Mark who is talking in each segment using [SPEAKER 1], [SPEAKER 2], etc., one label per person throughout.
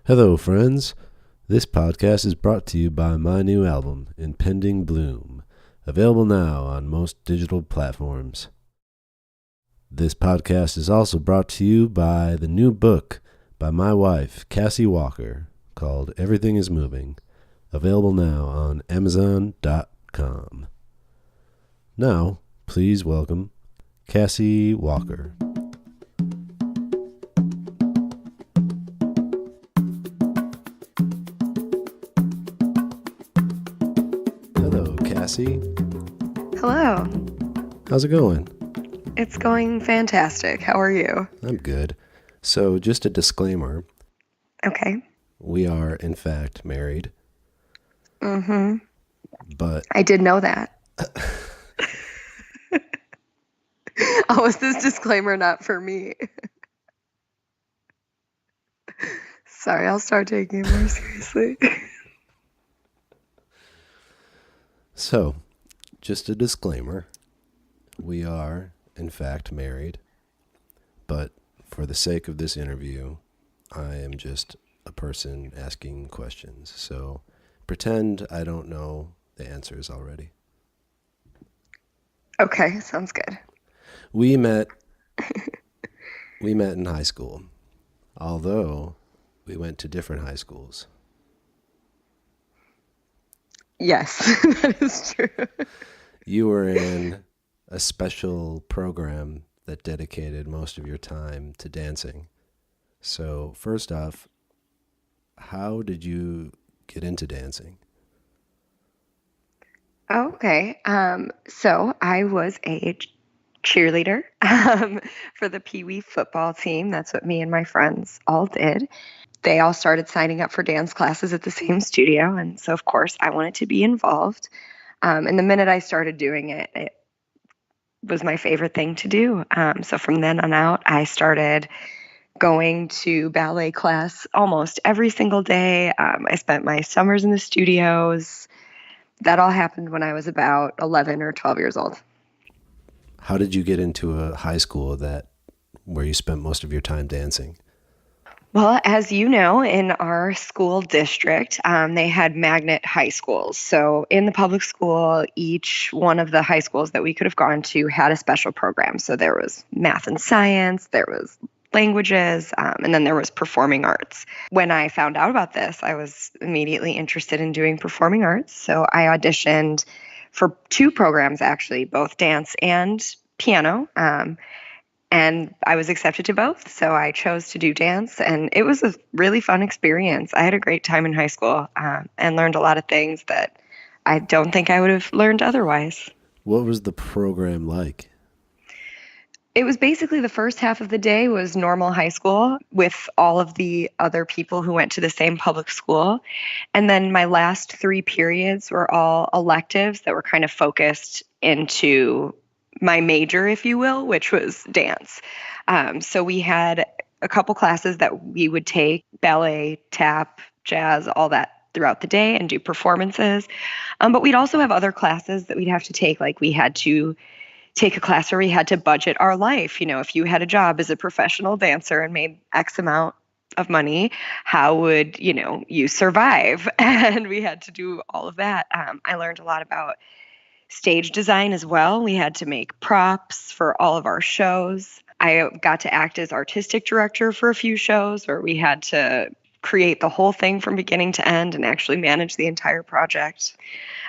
[SPEAKER 1] Hello, friends. This podcast is brought to you by my new album, Impending Bloom, available now on most digital platforms. This podcast is also brought to you by the new book by my wife, Cassie Walker, called Everything is Moving, available now on Amazon.com. Now, please welcome Cassie Walker. Hello, Cassie.
[SPEAKER 2] Hello.
[SPEAKER 1] How's it going?
[SPEAKER 2] It's going fantastic. How are you?
[SPEAKER 1] I'm good. So, just a disclaimer.
[SPEAKER 2] Okay.
[SPEAKER 1] We are, in fact, married.
[SPEAKER 2] Mm-hmm.
[SPEAKER 1] But
[SPEAKER 2] I did know that. Oh, is this disclaimer not for me? Sorry, I'll start taking it more seriously.
[SPEAKER 1] So, just a disclaimer. We are, in fact, married. But for the sake of this interview, I am just a person asking questions. So, pretend I don't know the answers already.
[SPEAKER 2] Okay, sounds good.
[SPEAKER 1] We met in high school, although we went to different high schools.
[SPEAKER 2] Yes, that is true.
[SPEAKER 1] You were in a special program that dedicated most of your time to dancing. So, first off, how did you get into dancing?
[SPEAKER 2] Okay. So I was a cheerleader for the Pee Wee football team. That's what me and my friends all did. They all started signing up for dance classes at the same studio. And so, of course, I wanted to be involved. And the minute I started doing it, it was my favorite thing to do. So from then on out, I started going to ballet class almost every single day. I spent my summers in the studios. That all happened when I was about 11 or 12 years old.
[SPEAKER 1] How did you get into a high school where you spent most of your time dancing?
[SPEAKER 2] Well, as you know, in our school district, they had magnet high schools. So in the public school, each one of the high schools that we could have gone to had a special program. So there was math and science, there was languages, and then there was performing arts. When I found out about this, I was immediately interested in doing performing arts. So I auditioned for two programs, actually, both dance and piano. And I was accepted to both. So I chose to do dance, and it was a really fun experience. I had a great time in high school and learned a lot of things that I don't think I would have learned otherwise.
[SPEAKER 1] What was the program like?
[SPEAKER 2] It was basically the first half of the day was normal high school with all of the other people who went to the same public school. And then my last three periods were all electives that were kind of focused into my major, if you will, which was dance. So we had a couple classes that we would take, ballet, tap, jazz, all that throughout the day and do performances. But we'd also have other classes that we'd have to take, like we had to take a class where we had to budget our life. You know, if you had a job as a professional dancer and made X amount of money, how would, you survive? And we had to do all of that. I learned a lot about stage design as well. We had to make props for all of our shows. I got to act as artistic director for a few shows where we had to create the whole thing from beginning to end and actually manage the entire project.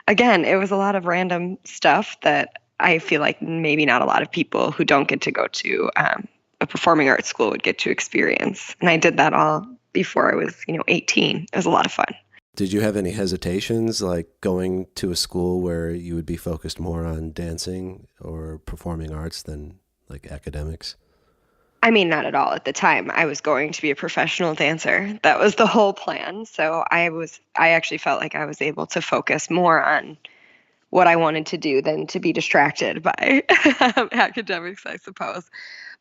[SPEAKER 2] Again, it was a lot of random stuff that I feel like maybe not a lot of people who don't get to go to a performing arts school would get to experience. And I did that all before I was, 18. It was a lot of fun.
[SPEAKER 1] Did you have any hesitations, like going to a school where you would be focused more on dancing or performing arts than like academics?
[SPEAKER 2] I mean, not at all. At the time, I was going to be a professional dancer. That was the whole plan. So I actually felt like I was able to focus more on what I wanted to do than to be distracted by academics, I suppose.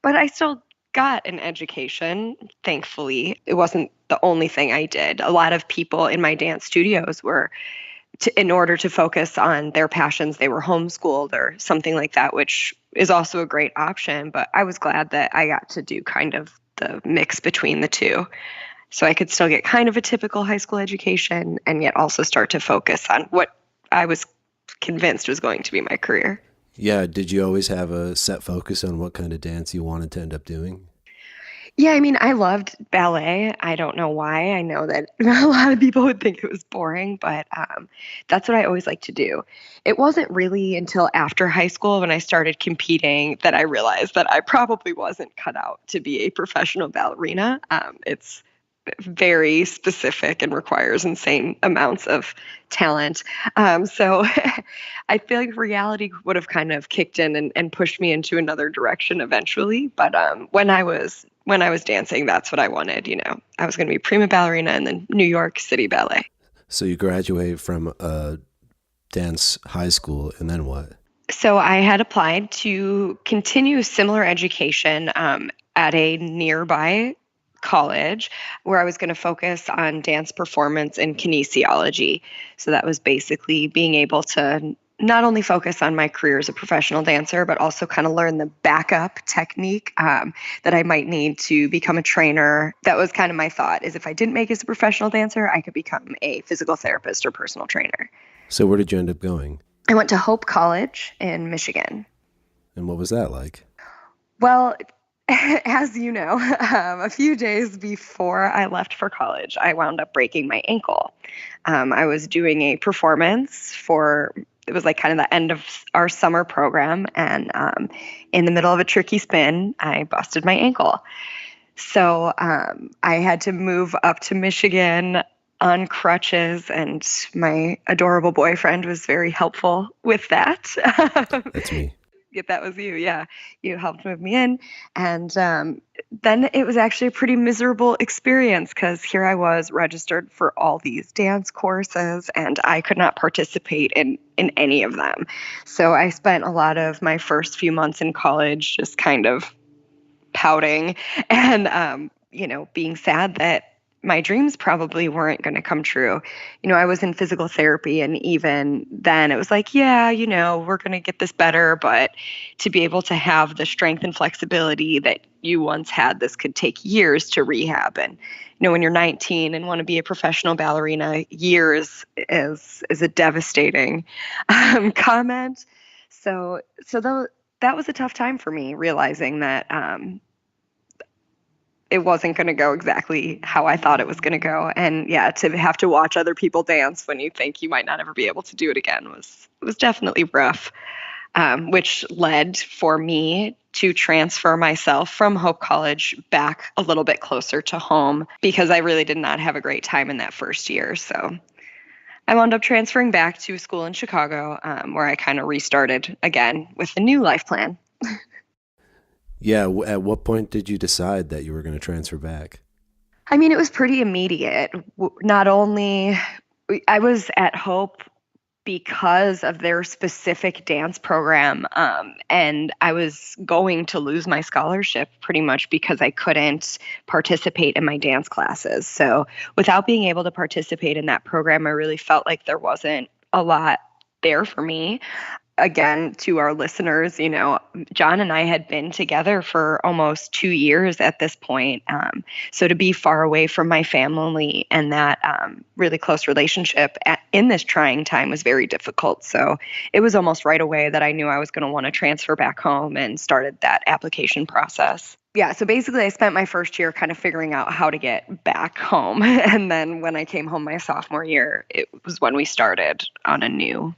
[SPEAKER 2] But I still got an education, thankfully. It wasn't the only thing I did. A lot of people in my dance studios were, in order to focus on their passions, they were homeschooled or something like that, which is also a great option. But I was glad that I got to do kind of the mix between the two. so I could still get kind of a typical high school education and yet also start to focus on what I was convinced was going to be my career.
[SPEAKER 1] Yeah, did you always have a set focus on what kind of dance you wanted to end up doing?
[SPEAKER 2] Yeah, I mean, I loved ballet. I don't know why. I know that a lot of people would think it was boring, but that's what I always liked to do. It wasn't really until after high school when I started competing that I realized that I probably wasn't cut out to be a professional ballerina. It's very specific and requires insane amounts of talent. So I feel like reality would have kind of kicked in and pushed me into another direction eventually. But when I was dancing, that's what I wanted. I was going to be prima ballerina in the New York City Ballet.
[SPEAKER 1] So you graduated from a dance high school, and then what?
[SPEAKER 2] So I had applied to continue similar education at a nearby college where I was going to focus on dance performance and kinesiology. So that was basically being able to not only focus on my career as a professional dancer, but also kind of learn the backup technique that I might need to become a trainer. That was kind of my thought, is if I didn't make it as a professional dancer, I could become a physical therapist or personal trainer.
[SPEAKER 1] So where did you end up going?
[SPEAKER 2] I went to Hope College in Michigan.
[SPEAKER 1] And what was that like?
[SPEAKER 2] Well, as you know, a few days before I left for college, I wound up breaking my ankle. I was doing a performance it was like kind of the end of our summer program, and in the middle of a tricky spin, I busted my ankle. So I had to move up to Michigan on crutches, and my adorable boyfriend was very helpful with that.
[SPEAKER 1] That's me.
[SPEAKER 2] Yeah, that was you. Yeah, you helped move me in. And then it was actually a pretty miserable experience because here I was registered for all these dance courses and I could not participate in any of them. So I spent a lot of my first few months in college just kind of pouting and, being sad that my dreams probably weren't going to come true. I was in physical therapy, and even then it was like, yeah, we're going to get this better, but to be able to have the strength and flexibility that you once had, this could take years to rehab. And, when you're 19 and want to be a professional ballerina, years is a devastating comment. So that was a tough time for me, realizing that it wasn't going to go exactly how I thought it was going to go. And yeah, to have to watch other people dance when you think you might not ever be able to do it again was definitely rough, which led for me to transfer myself from Hope College back a little bit closer to home because I really did not have a great time in that first year. So I wound up transferring back to a school in Chicago where I kind of restarted again with a new life plan.
[SPEAKER 1] Yeah, at what point did you decide that you were going to transfer back?
[SPEAKER 2] I mean, it was pretty immediate. Not only I was at Hope because of their specific dance program, and I was going to lose my scholarship pretty much because I couldn't participate in my dance classes. So without being able to participate in that program, I really felt like there wasn't a lot there for me. Again, to our listeners, Jon and I had been together for almost 2 years at this point. So to be far away from my family and that really close relationship in this trying time was very difficult. So it was almost right away that I knew I was going to want to transfer back home and started that application process. Yeah, so basically I spent my first year kind of figuring out how to get back home. And then when I came home my sophomore year, it was when we started on a new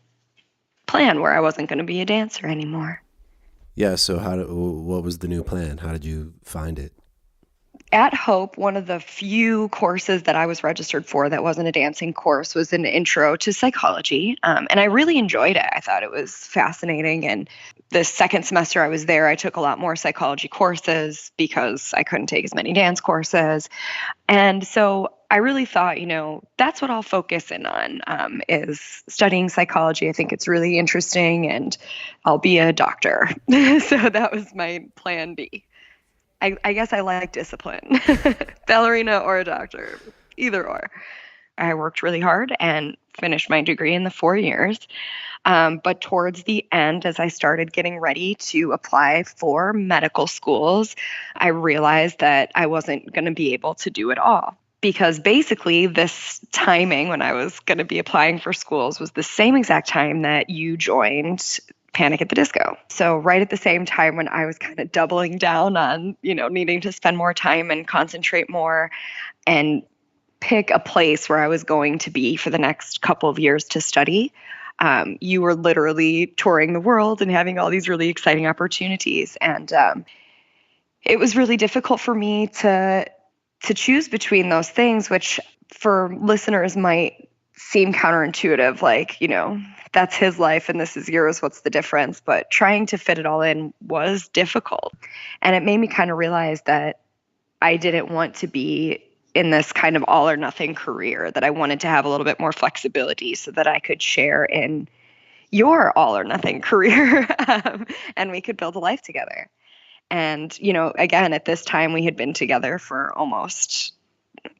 [SPEAKER 2] plan where I wasn't going to be a dancer anymore.
[SPEAKER 1] Yeah, so what was the new plan? How did you find it?
[SPEAKER 2] At Hope, one of the few courses that I was registered for that wasn't a dancing course was an intro to psychology. And I really enjoyed it. I thought it was fascinating. And the second semester I was there, I took a lot more psychology courses because I couldn't take as many dance courses. And so I really thought, that's what I'll focus in on is studying psychology. I think it's really interesting and I'll be a doctor. So that was my plan B. I guess I like discipline, ballerina or a doctor, either or. I worked really hard and finished my degree in the 4 years. But towards the end, as I started getting ready to apply for medical schools, I realized that I wasn't going to be able to do it all because basically this timing when I was going to be applying for schools was the same exact time that you joined Panic at the Disco. So right at the same time when I was kind of doubling down on, needing to spend more time and concentrate more and pick a place where I was going to be for the next couple of years to study, you were literally touring the world and having all these really exciting opportunities. And it was really difficult for me to choose between those things, which for listeners might seem counterintuitive, like, that's his life and this is yours. What's the difference? But trying to fit it all in was difficult. And it made me kind of realize that I didn't want to be in this kind of all or nothing career, that I wanted to have a little bit more flexibility so that I could share in your all or nothing career and we could build a life together. And, again, at this time we had been together for almost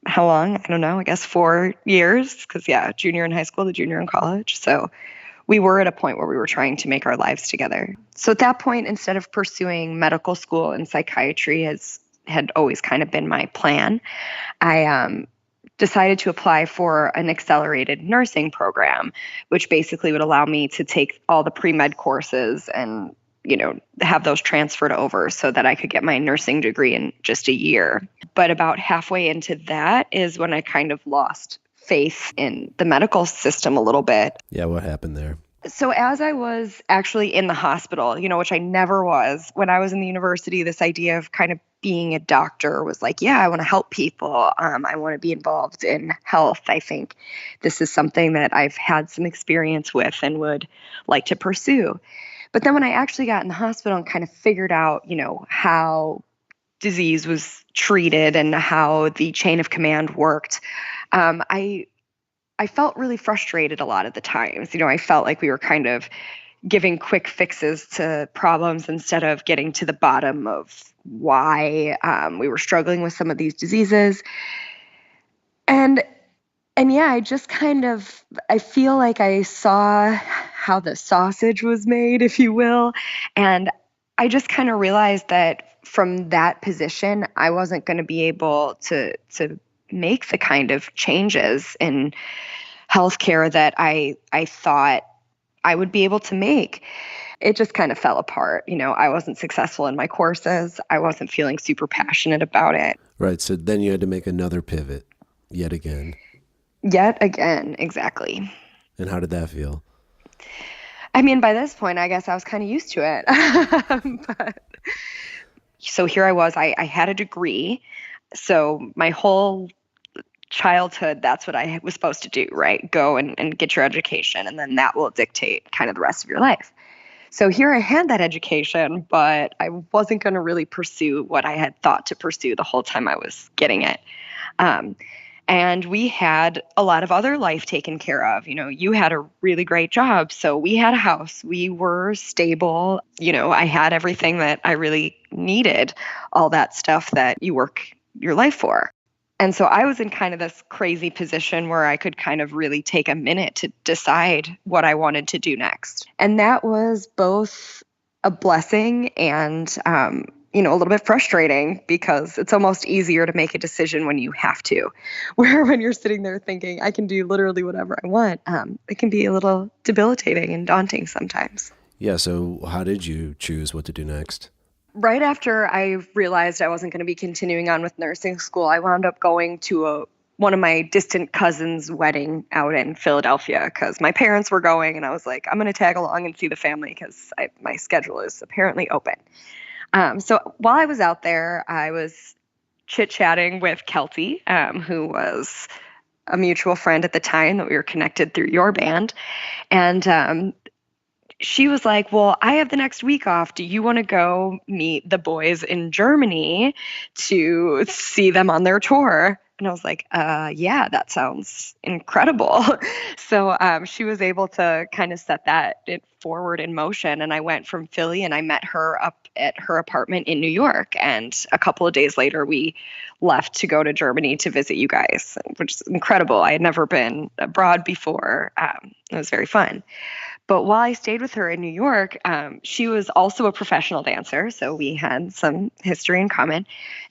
[SPEAKER 2] how long? I don't know, I guess 4 years, because junior in high school, the junior in college. So we were at a point where we were trying to make our lives together. So at that point, instead of pursuing medical school and psychiatry had always kind of been my plan, I decided to apply for an accelerated nursing program, which basically would allow me to take all the pre-med courses and, have those transferred over so that I could get my nursing degree in just a year. But about halfway into that is when I kind of lost faith in the medical system a little bit.
[SPEAKER 1] Yeah, what happened there?
[SPEAKER 2] So as I was actually in the hospital, which I never was, when I was in the university, this idea of kind of being a doctor was like, yeah, I want to help people. I want to be involved in health. I think this is something that I've had some experience with and would like to pursue. But then when I actually got in the hospital and kind of figured out, how disease was treated and how the chain of command worked, I felt really frustrated a lot of the times. I felt like we were kind of giving quick fixes to problems instead of getting to the bottom of why we were struggling with some of these diseases. And yeah, I just I feel like I saw how the sausage was made, if you will. And I just kind of realized that from that position, I wasn't going to be able to make the kind of changes in healthcare that I thought I would be able to make. It just kind of fell apart. I wasn't successful in my courses. I wasn't feeling super passionate about it.
[SPEAKER 1] Right. So then you had to make another pivot yet again.
[SPEAKER 2] Yet again, exactly.
[SPEAKER 1] And how did that feel?
[SPEAKER 2] I mean, by this point, I guess I was kind of used to it. So here I was. I had a degree. So my whole childhood, that's what I was supposed to do, right? Go and get your education, and then that will dictate kind of the rest of your life. So here I had that education, but I wasn't going to really pursue what I had thought to pursue the whole time I was getting it. And we had a lot of other life taken care of. You had a really great job. So we had a house. We were stable. I had everything that I really needed, all that stuff that you work your life for. And so I was in kind of this crazy position where I could kind of really take a minute to decide what I wanted to do next. And that was both a blessing and, a little bit frustrating, because it's almost easier to make a decision when you have to. Where when you're sitting there thinking, I can do literally whatever I want, it can be a little debilitating and daunting sometimes.
[SPEAKER 1] Yeah, so how did you choose what to do next?
[SPEAKER 2] Right after I realized I wasn't going to be continuing on with nursing school, I wound up going to one of my distant cousins' wedding out in Philadelphia, because my parents were going, and I was like, I'm going to tag along and see the family because my schedule is apparently open. So while I was out there, I was chit-chatting with Kelty, who was a mutual friend at the time that we were connected through your band. And she was like, well, I have the next week off. Do you want to go meet the boys in Germany to see them on their tour? And I was like, yeah, that sounds incredible. So she was able to kind of set it forward in motion. And I went from Philly and I met her up at her apartment in New York. And a couple of days later, we left to go to Germany to visit you guys, which is incredible. I had never been abroad before. It was very fun. But while I stayed with her in New York, she was also a professional dancer. So we had some history in common.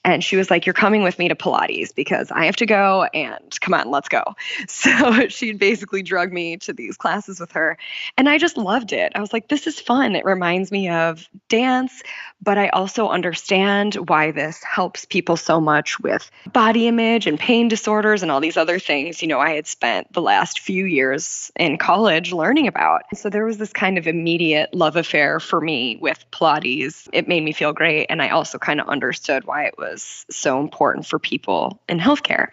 [SPEAKER 2] And she was like, "You're coming with me to Pilates because I have to go and come on, let's go." So she'd basically drug me to these classes with her. And I just loved it. I was like, this is fun. It reminds me of dance, but I also understand why this helps people so much with body image and pain disorders and all these other things, I had spent the last few years in college learning about. So there was this kind of immediate love affair for me with Pilates. It made me feel great. And I also kind of understood why it was so important for people in healthcare.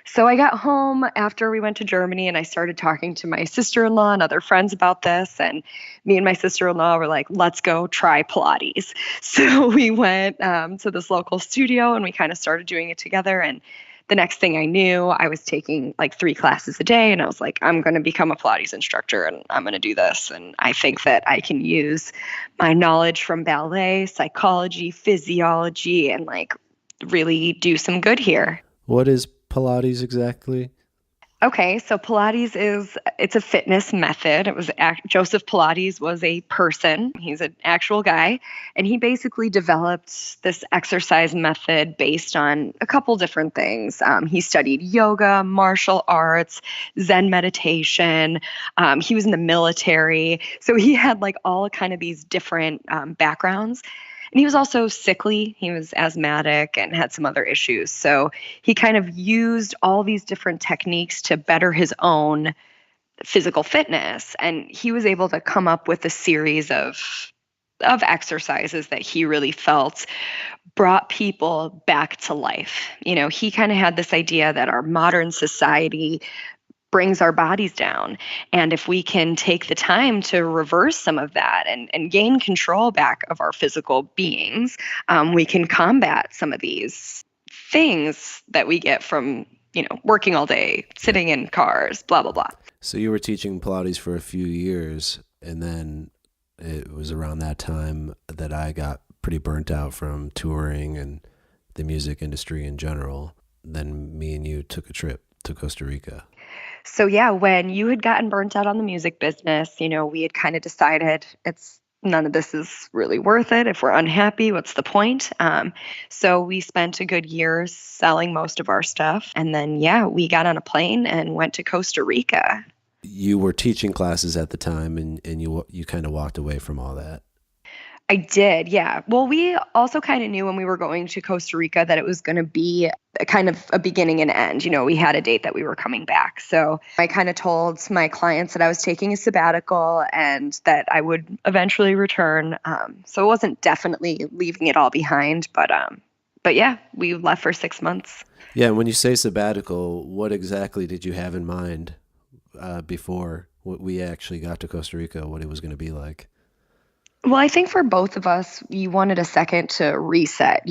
[SPEAKER 2] So I got home after we went to Germany and I started talking to my sister-in-law and other friends about this. And me and my sister-in-law were like, let's go try Pilates. So we went to this local studio and we kind of started doing it together. And the next thing I knew, I was taking like 3 classes a day. And I was like, I'm going to become a Pilates instructor and I'm going to do this. And I think that I can use my knowledge from ballet, psychology, physiology, and like really do some good here.
[SPEAKER 1] What is Pilates exactly?
[SPEAKER 2] Okay, so it's a fitness method. Joseph Pilates was a person. He's an actual guy, and he basically developed this exercise method based on a couple different things. He studied yoga, martial arts, Zen meditation. He was in the military, so he had like all kind of these different backgrounds. And he was also sickly. He was asthmatic and had some other issues. So he kind of used all these different techniques to better his own physical fitness. And he was able to come up with a series of exercises that he really felt brought people back to life. He kind of had this idea that our modern society brings our bodies down. And if we can take the time to reverse some of that and gain control back of our physical beings, we can combat some of these things that we get from, working all day, sitting in cars, blah, blah, blah.
[SPEAKER 1] So you were teaching Pilates for a few years, and then it was around that time that I got pretty burnt out from touring and the music industry in general. Then me and you took a trip to Costa Rica.
[SPEAKER 2] So yeah, when you had gotten burnt out on the music business, we had kind of decided none of this is really worth it. If we're unhappy, what's the point? So we spent a good year selling most of our stuff. And then, we got on a plane and went to Costa Rica.
[SPEAKER 1] You were teaching classes at the time and you kind of walked away from all that.
[SPEAKER 2] I did, yeah. Well, we also kind of knew when we were going to Costa Rica that it was going to be kind of a beginning and end. We had a date that we were coming back. So I kind of told my clients that I was taking a sabbatical and that I would eventually return. So it wasn't definitely leaving it all behind, but yeah, we left for 6 months.
[SPEAKER 1] Yeah, when you say sabbatical, what exactly did you have in mind before we actually got to Costa Rica, what it was going to be like?
[SPEAKER 2] Well, I think for both of us, we wanted a second to reset,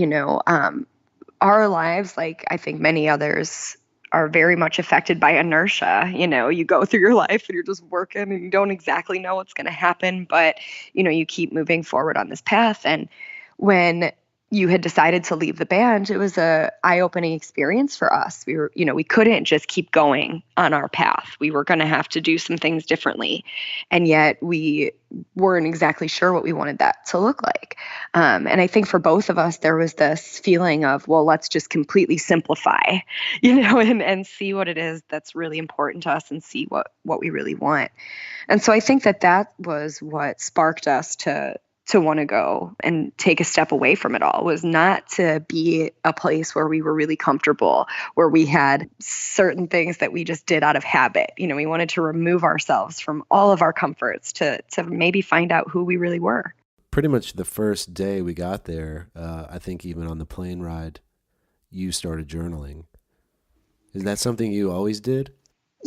[SPEAKER 2] our lives, like I think many others, are very much affected by inertia. You go through your life and you're just working and you don't exactly know what's going to happen, but, you keep moving forward on this path. And when you had decided to leave the band, it was a eye-opening experience for us. We couldn't just keep going on our path. We were going to have to do some things differently. And yet we weren't exactly sure what we wanted that to look like. And I think for both of us, there was this feeling of, well, let's just completely simplify, and see what it is that's really important to us and see what we really want. And so I think that was what sparked us to want to go and take a step away from it all, was not to be a place where we were really comfortable, where we had certain things that we just did out of habit. We wanted to remove ourselves from all of our comforts to maybe find out who we really were.
[SPEAKER 1] Pretty much the first day we got there, I think even on the plane ride, you started journaling. Is that something you always did?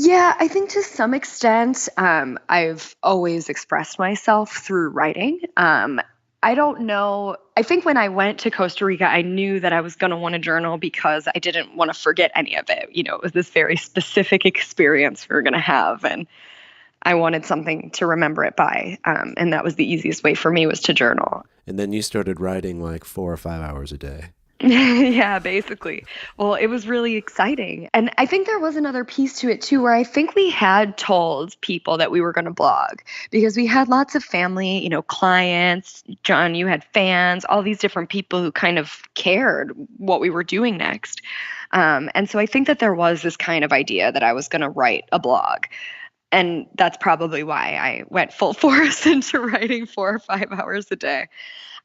[SPEAKER 2] Yeah, I think to some extent, I've always expressed myself through writing. I don't know. I think when I went to Costa Rica, I knew that I was going to want to journal because I didn't want to forget any of it. It was this very specific experience we were going to have, and I wanted something to remember it by. And that was the easiest way for me, was to journal.
[SPEAKER 1] And then you started writing like 4 or 5 hours a day.
[SPEAKER 2] Yeah, basically. Well, it was really exciting. And I think there was another piece to it too, where I think we had told people that we were going to blog because we had lots of family, clients. Jon, you had fans, all these different people who kind of cared what we were doing next. And so I think that there was this kind of idea that I was going to write a blog. And that's probably why I went full force into writing 4 or 5 hours a day.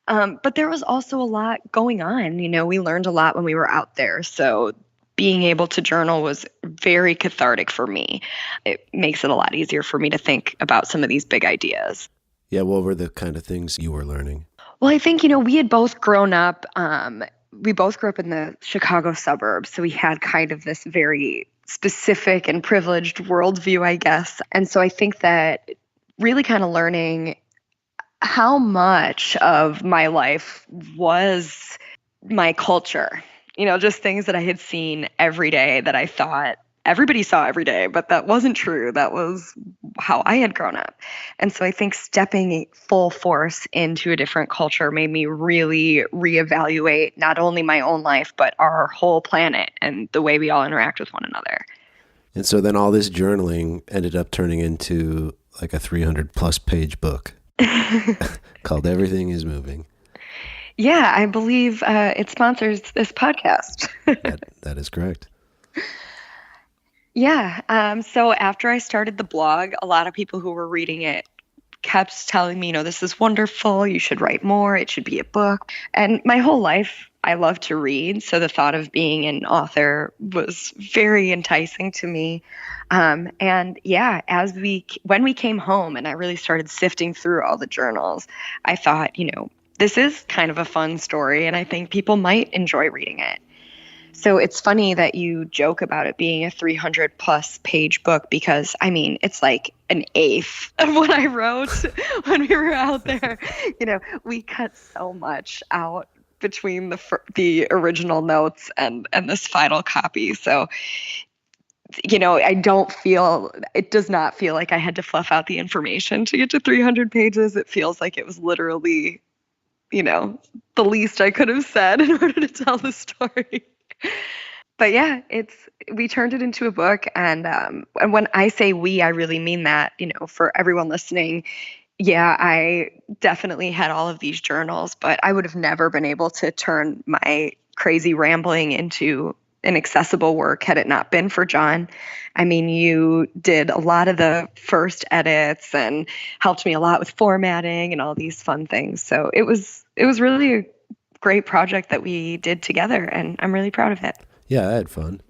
[SPEAKER 2] But there was also a lot going on. We learned a lot when we were out there. So being able to journal was very cathartic for me. It makes it a lot easier for me to think about some of these big ideas.
[SPEAKER 1] Yeah, what were the kind of things you were learning?
[SPEAKER 2] Well, I think, we had both grown up. We both grew up in the Chicago suburbs. So we had kind of this very specific and privileged worldview, I guess. And so I think that really kind of learning how much of my life was my culture, just things that I had seen every day that I thought everybody saw every day, but that wasn't true. That was how I had grown up. And so I think stepping full force into a different culture made me really reevaluate not only my own life, but our whole planet and the way we all interact with one another.
[SPEAKER 1] And so then all this journaling ended up turning into like a 300 plus page book. Called Everything is Moving.
[SPEAKER 2] Yeah, I believe it sponsors this podcast.
[SPEAKER 1] That is correct.
[SPEAKER 2] Yeah. So after I started the blog, a lot of people who were reading it kept telling me, this is wonderful. You should write more. It should be a book. And my whole life, I love to read. So the thought of being an author was very enticing to me. And yeah, when we came home and I really started sifting through all the journals, I thought, this is kind of a fun story and I think people might enjoy reading it. So it's funny that you joke about it being a 300 plus page book because it's like an eighth of what I wrote when we were out there. We cut so much out between the original notes and this final copy. So it does not feel like I had to fluff out the information to get to 300 pages. It feels like it was literally, the least I could have said in order to tell the story. But yeah, we turned it into a book. And when I say we, I really mean that, for everyone listening. Yeah, I definitely had all of these journals, but I would have never been able to turn my crazy rambling into an accessible work had it not been for Jon. You did a lot of the first edits and helped me a lot with formatting and all these fun things. So it was really a great project that we did together, and I'm really proud of it.
[SPEAKER 1] Yeah, I had fun.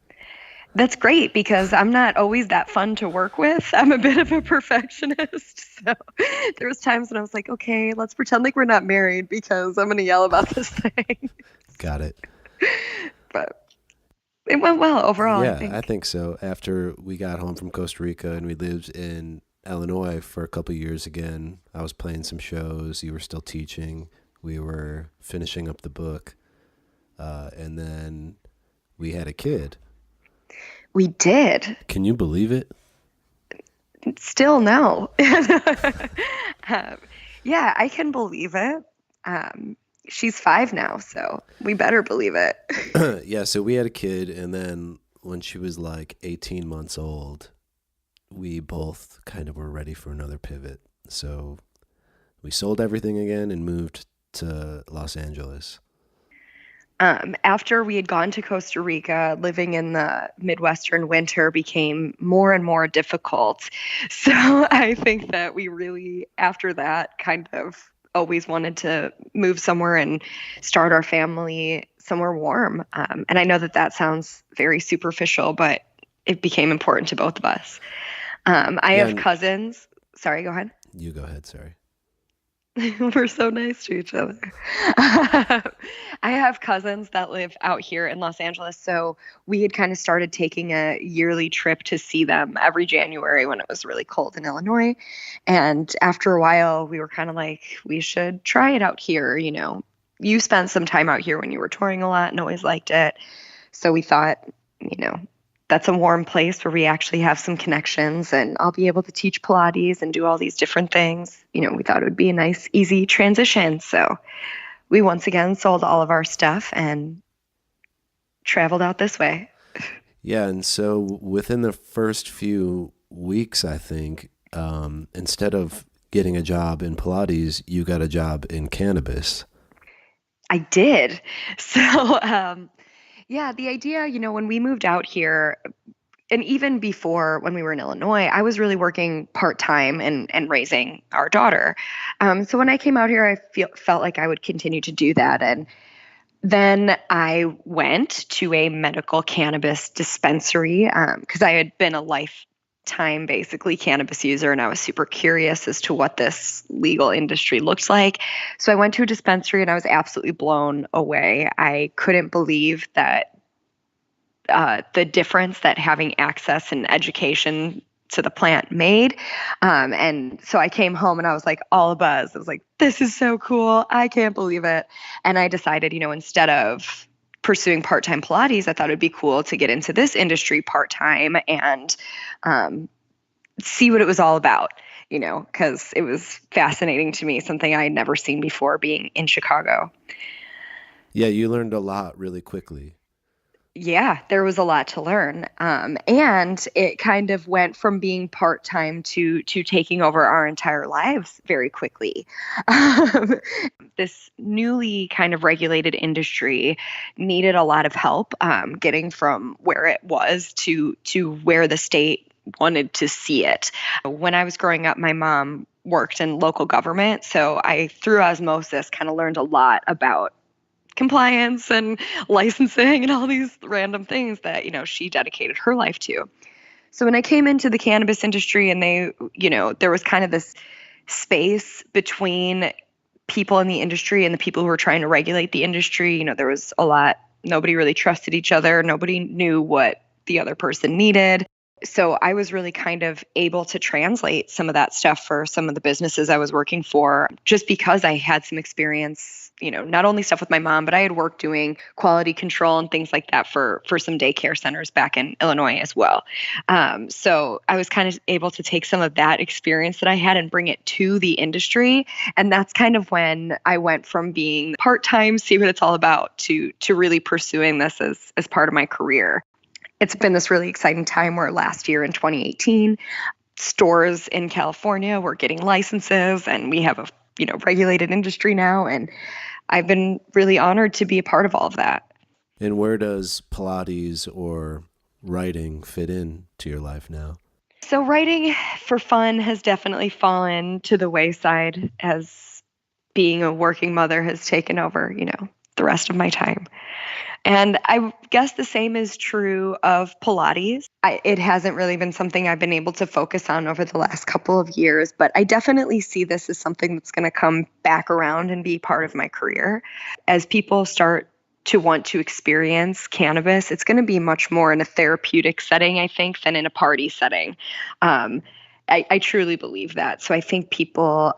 [SPEAKER 2] That's great because I'm not always that fun to work with. I'm a bit of a perfectionist. So there was times when I was like, okay, let's pretend like we're not married because I'm going to yell about this thing.
[SPEAKER 1] Got it.
[SPEAKER 2] But it went well overall.
[SPEAKER 1] Yeah, I think so. After we got home from Costa Rica and we lived in Illinois for a couple of years again, I was playing some shows. You were still teaching. We were finishing up the book. And then we had a kid.
[SPEAKER 2] We did.
[SPEAKER 1] Can you believe it?
[SPEAKER 2] Still no. Yeah, I can believe it. She's 5 now, so we better believe it.
[SPEAKER 1] Yeah, so we had a kid, and then when she was like 18 months old, we both kind of were ready for another pivot. So we sold everything again and moved to Los Angeles.
[SPEAKER 2] After we had gone to Costa Rica, living in the Midwestern winter became more and more difficult. So I think that we really, after that, kind of always wanted to move somewhere and start our family somewhere warm. And I know that sounds very superficial, but it became important to both of us. I have cousins. Sorry, go ahead.
[SPEAKER 1] You go ahead, sorry.
[SPEAKER 2] We're so nice to each other. I have cousins that live out here in Los Angeles, so we had kind of started taking a yearly trip to see them every January when it was really cold in Illinois. And after a while, we were kind of like, we should try it out here. You spent some time out here when you were touring a lot and always liked it. So we thought, that's a warm place where we actually have some connections and I'll be able to teach Pilates and do all these different things. We thought it would be a nice, easy transition. So we once again sold all of our stuff and traveled out this way.
[SPEAKER 1] Yeah, and so within the first few weeks, I think, instead of getting a job in Pilates, you got a job in cannabis.
[SPEAKER 2] I did. So, yeah, the idea, when we moved out here, and even before when we were in Illinois, I was really working part-time and raising our daughter. So when I came out here, felt like I would continue to do that. And then I went to a medical cannabis dispensary because I had been a lifetime, basically, cannabis user, and I was super curious as to what this legal industry looked like. So I went to a dispensary and I was absolutely blown away. I couldn't believe that the difference that having access and education to the plant made. And so I came home and I was like all abuzz. I was like, this is so cool. I can't believe it. And I decided, instead of pursuing part-time Pilates, I thought it'd be cool to get into this industry part-time and see what it was all about, because it was fascinating to me, something I had never seen before being in Chicago.
[SPEAKER 1] Yeah, you learned a lot really quickly.
[SPEAKER 2] Yeah, there was a lot to learn. And it kind of went from being part-time to taking over our entire lives very quickly. This newly kind of regulated industry needed a lot of help getting from where it was to where the state wanted to see it. When I was growing up, my mom worked in local government, so I, through osmosis, kind of learned a lot about compliance and licensing and all these random things that, she dedicated her life to. So when I came into the cannabis industry and there was kind of this space between people in the industry and the people who were trying to regulate the industry, there was a lot, nobody really trusted each other. Nobody knew what the other person needed. So I was really kind of able to translate some of that stuff for some of the businesses I was working for, just because I had some experience, not only stuff with my mom, but I had worked doing quality control and things like that for some daycare centers back in Illinois as well. So I was kind of able to take some of that experience that I had and bring it to the industry. And that's kind of when I went from being part-time, see what it's all about, to really pursuing this as part of my career. It's been this really exciting time where last year in 2018, stores in California were getting licenses and we have a regulated industry now. And I've been really honored to be a part of all of that.
[SPEAKER 1] And where does Pilates or writing fit in to your life now?
[SPEAKER 2] So writing for fun has definitely fallen to the wayside as being a working mother has taken over, the rest of my time. And I guess the same is true of Pilates. It hasn't really been something I've been able to focus on over the last couple of years, but I definitely see this as something that's going to come back around and be part of my career. As people start to want to experience cannabis, it's going to be much more in a therapeutic setting, I think, than in a party setting. I truly believe that. So I think people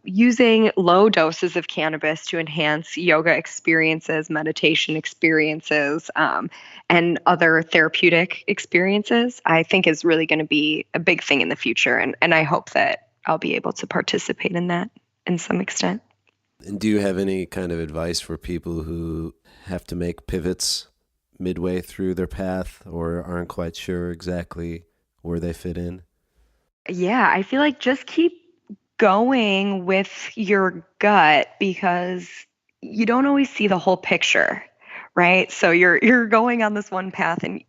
[SPEAKER 2] using low doses of cannabis to enhance yoga experiences, meditation experiences, and other therapeutic experiences, I think is really going to be a big thing in the future. And I hope that I'll be able to participate in that in some extent.
[SPEAKER 1] And do you have any kind of advice for people who have to make pivots midway through their path or aren't quite sure exactly where they fit in?
[SPEAKER 2] Yeah, I feel like just keep going with your gut because you don't always see the whole picture, right? So you're going on this one path and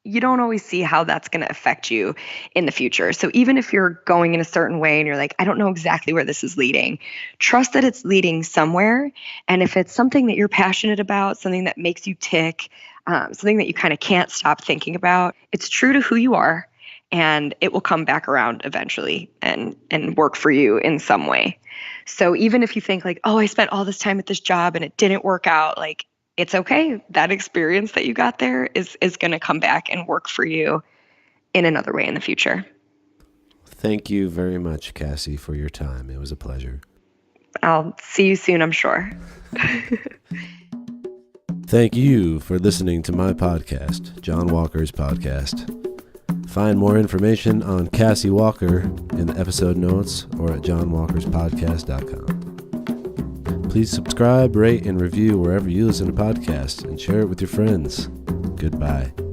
[SPEAKER 2] you don't always see how that's going to affect you in the future. So even if you're going in a certain way and you're like, I don't know exactly where this is leading, trust that it's leading somewhere. And if it's something that you're passionate about, something that makes you tick, something that you kind of can't stop thinking about, it's true to who you are. And it will come back around eventually and work for you in some way. So even if you think like, oh, I spent all this time at this job and it didn't work out, like it's okay. That experience that you got there is going to come back and work for you in another way in the future.
[SPEAKER 1] Thank you very much, Cassie, for your time. It was a pleasure.
[SPEAKER 2] I'll see you soon, I'm sure.
[SPEAKER 1] Thank you for listening to my podcast, Jon Walker's podcast. Find more information on Cassie Walker in the episode notes or at jonwalkerspodcast.com. Please subscribe, rate, and review wherever you listen to podcasts and share it with your friends. Goodbye.